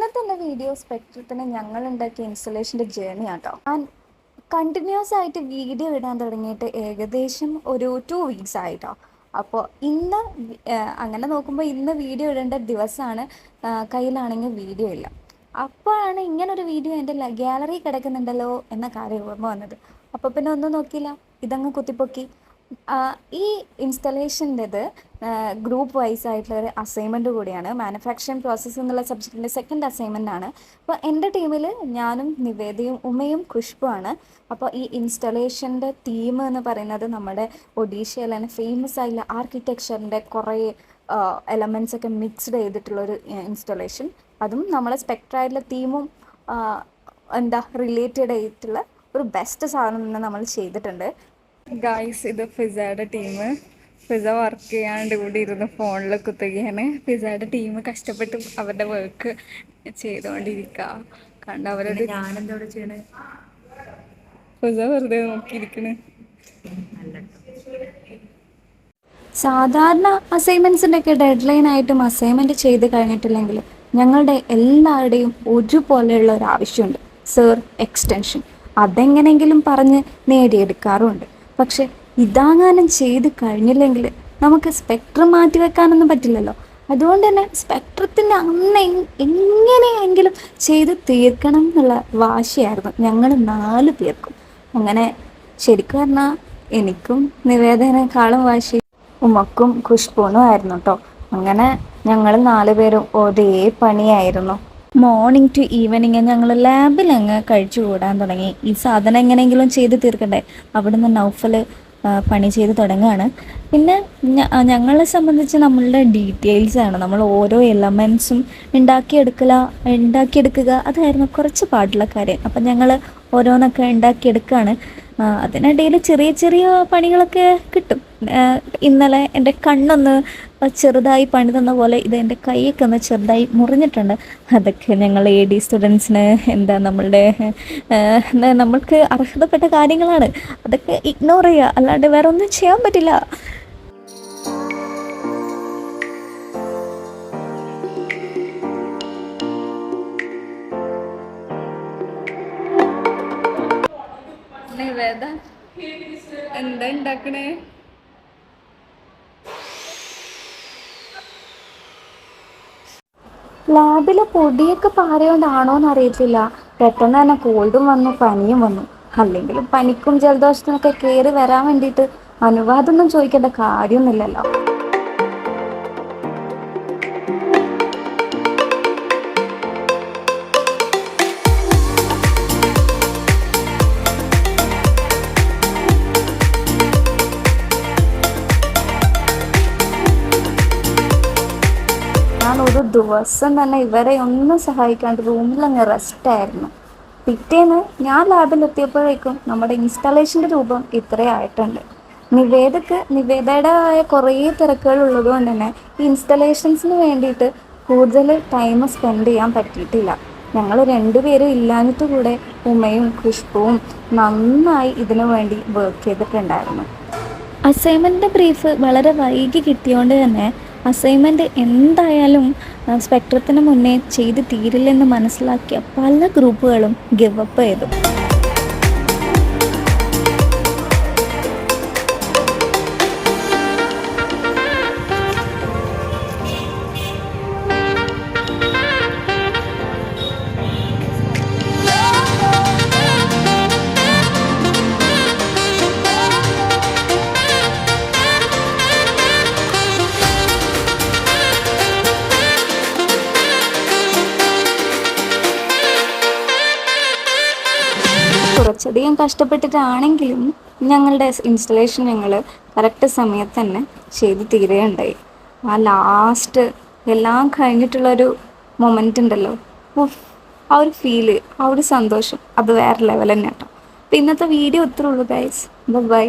ഇന്നത്തെ എൻ്റെ വീഡിയോ സ്പെക്ട്രത്തിന് ഞങ്ങൾ ഉണ്ടാക്കിയ ഇൻസ്റ്റലേഷൻ്റെ ജേർണി ആട്ടോ. ഞാൻ കണ്ടിന്യൂസ് ആയിട്ട് വീഡിയോ ഇടാൻ തുടങ്ങിയിട്ട് ഏകദേശം ഒരു 2 വീക്സ് ആയിട്ടോ. അപ്പോൾ ഇന്ന് അങ്ങനെ നോക്കുമ്പോൾ ഇന്ന് വീഡിയോ ഇടേണ്ട ദിവസമാണ്. കയ്യിലാണെങ്കിൽ വീഡിയോ ഇല്ല. അപ്പോഴാണ് ഇങ്ങനൊരു വീഡിയോ എൻ്റെ ഗാലറി കിടക്കുന്നുണ്ടല്ലോ എന്ന കാര്യം ഓർമ്മ വന്നത്. അപ്പോൾ പിന്നെ ഒന്നും നോക്കിയില്ല, ഇതങ്ങ് കുത്തിപ്പൊക്കി. ഈ ഇൻസ്റ്റലേഷൻ്റെത് ഗ്രൂപ്പ് വൈസ് ആയിട്ടുള്ള ഒരു അസൈൻമെൻറ്റ് കൂടിയാണ്. മാനുഫാക്ചറിങ് പ്രോസസ്സ് എന്നുള്ള സബ്ജക്റ്റിൻ്റെ സെക്കൻഡ് അസൈൻമെൻ്റ് ആണ്. അപ്പോൾ എൻ്റെ ടീമിൽ ഞാനും നിവേദയും ഉമ്മയും ഖുഷ്ബുവാണ്. അപ്പോൾ ഈ ഇൻസ്റ്റലേഷൻ്റെ തീം എന്ന് പറയുന്നത് നമ്മുടെ ഒഡീഷയിൽ തന്നെ ഫേമസ് ആയിട്ടുള്ള ആർക്കിടെക്ചറിൻ്റെ കുറേ എലമെൻറ്റ്സ് ഒക്കെ മിക്സ്ഡ് ചെയ്തിട്ടുള്ളൊരു ഇൻസ്റ്റലേഷൻ. അതും നമ്മളെ സ്പെക്ട്രായിട്ടുള്ള തീമും റിലേറ്റഡ് ആയിട്ടുള്ള ഒരു ബെസ്റ്റ് സാധനം തന്നെ നമ്മൾ ചെയ്തിട്ടുണ്ട്. ഗായ്സ്, ഇത് പിസയുടെ ടീം. പിസ വർക്ക് ചെയ്യാണ്ട് കൂടി ഇരുന്ന് ഫോണിൽ കുത്തുകയാണ്. പിസയുടെ ടീം കഷ്ടപ്പെട്ട് അവരുടെ വർക്ക് ചെയ്തുകൊണ്ടിരിക്കുക. കണ്ട് അവരുടെ ഞാനെന്തോടെ ചെയ്യണേ? പിസ വെറുതെ നോക്കിയിരിക്കണ്. സാധാരണ അസൈൻമെൻറ്റ്സിൻ്റെ ഒക്കെ ഡെഡ് ലൈൻ ആയിട്ടും അസൈൻമെൻറ്റ് ചെയ്ത് കഴിഞ്ഞിട്ടില്ലെങ്കിൽ ഞങ്ങളുടെ എല്ലാവരുടെയും ഒരുപോലെയുള്ള ഒരു ആവശ്യമുണ്ട്, സർ എക്സ്റ്റൻഷൻ. അതെങ്ങനെയെങ്കിലും പറഞ്ഞ് നേടിയെടുക്കാറുമുണ്ട്. പക്ഷെ ഇതാങ്ങാനും ചെയ്ത് കഴിഞ്ഞില്ലെങ്കിൽ നമുക്ക് സ്പെക്ട്രം മാറ്റി വെക്കാനൊന്നും പറ്റില്ലല്ലോ. അതുകൊണ്ട് തന്നെ സ്പെക്ട്രത്തിൻ്റെ അന്ന് എങ്ങനെയെങ്കിലും ചെയ്ത് തീർക്കണം എന്നുള്ള വാശിയായിരുന്നു ഞങ്ങൾ 4 പേർക്കും. അങ്ങനെ ശരിക്കും പറഞ്ഞാൽ എനിക്കും നിവേദനേക്കാളും വാശി ഉമ്മക്കും ഖുഷ്ബൂനും ആയിരുന്നു കേട്ടോ. അങ്ങനെ ഞങ്ങൾ 4 പേരും ഒരേ പണിയായിരുന്നു. മോർണിംഗ് ടു ഈവനിങ് ഞങ്ങൾ ലാബിൽ അങ്ങ് കഴിച്ചു കൂടാൻ തുടങ്ങി. ഈ സാധനം എങ്ങനെയെങ്കിലും ചെയ്ത് തീർക്കണ്ടേ. അവിടുന്ന് നൗഫൽ പണി ചെയ്ത് തുടങ്ങുകയാണ്. പിന്നെ ഞങ്ങളെ സംബന്ധിച്ച് നമ്മളുടെ ഡീറ്റെയിൽസാണ്, നമ്മൾ ഓരോ എലമെൻസും ഉണ്ടാക്കിയെടുക്കുക അതായിരുന്നു കുറച്ച് പാടുള്ള കാര്യം. അപ്പം ഞങ്ങൾ ഓരോന്നൊക്കെ ഉണ്ടാക്കിയെടുക്കുകയാണ്. അതിനിടയിൽ ചെറിയ ചെറിയ പണികളൊക്കെ കിട്ടും. ഇന്നലെ എൻ്റെ കണ്ണൊന്ന് ചെറുതായി പണി തന്ന പോലെ ഇത് എൻ്റെ കൈയൊക്കെ ഒന്ന് ചെറുതായി മുറിഞ്ഞിട്ടുണ്ട്. അതൊക്കെ ഞങ്ങൾ AD സ്റ്റുഡൻസിന് നമ്മൾക്ക് അർഹതപ്പെട്ട കാര്യങ്ങളാണ്. അതൊക്കെ ഇഗ്നോർ ചെയ്യുക, അല്ലാണ്ട് വേറെ ഒന്നും ചെയ്യാൻ പറ്റില്ല. എന്താ ഉണ്ടാക്കണേ? ലാബിലെ പൊടിയൊക്കെ പാരയോണ്ടാണോന്ന് അറിയത്തില്ല, പെട്ടെന്ന് തന്നെ കോൾഡും വന്നു, പനിയും വന്നു. അല്ലെങ്കിൽ പനിക്കും ജലദോഷത്തിനൊക്കെ കയറി വരാൻ വേണ്ടിയിട്ട് അനുവാദമൊന്നും ചോദിക്കേണ്ട കാര്യമൊന്നുമില്ലല്ലോ. ഞാൻ ഒരു ദിവസം തന്നെ ഇവരെ ഒന്നും സഹായിക്കാണ്ട് റൂമിലങ്ങ് റെസ്റ്റായിരുന്നു. പിറ്റേന്ന് ഞാൻ ലാബിലെത്തിയപ്പോഴേക്കും നമ്മുടെ ഇൻസ്റ്റാളേഷൻ്റെ രൂപം ഇത്രയായിട്ടുണ്ട്. നിവേദയുടേതായ കുറേ തിരക്കുകൾ ഉള്ളതുകൊണ്ട് തന്നെ ഈ ഇൻസ്റ്റലേഷൻസിന് വേണ്ടിയിട്ട് കൂടുതൽ ടൈം സ്പെൻഡ് ചെയ്യാൻ പറ്റിയിട്ടില്ല. ഞങ്ങൾ 2 പേരും ഇല്ലാഞ്ഞിട്ട് കൂടെ ഉമ്മയും ഖുഷ്ബുവും നന്നായി ഇതിനു വേണ്ടി വർക്ക് ചെയ്തിട്ടുണ്ടായിരുന്നു. അസൈൻമെൻറ്റിൻ്റെ ബ്രീഫ് വളരെ വൈകി കിട്ടിയോണ്ട് തന്നെ അസൈൻമെൻറ്റ് എന്തായാലും സ്പെക്ട്രത്തിന് മുന്നേ ചെയ്ത് തീരില്ലെന്ന് മനസ്സിലാക്കിയ പല ഗ്രൂപ്പുകളും ഗിവ് അപ്പ് ചെയ്തു. കുറച്ചധികം കഷ്ടപ്പെട്ടിട്ടാണെങ്കിലും ഞങ്ങളുടെ ഇൻസ്റ്റലേഷൻ ഞങ്ങൾ കറക്റ്റ് സമയത്ത് തന്നെ ചെയ്ത് തീരുകയുണ്ടായി. ആ ലാസ്റ്റ് എല്ലാം കഴിഞ്ഞിട്ടുള്ളൊരു മൊമെൻ്റ് ഉണ്ടല്ലോ, ആ ഒരു ഫീല്, ആ ഒരു സന്തോഷം, അത് വേറെ ലെവൽ തന്നെ കേട്ടോ. അപ്പോൾ ഇന്നത്തെ വീഡിയോ ഇത്രേ ഉള്ളൂ ഗൈസ്. ബൈ.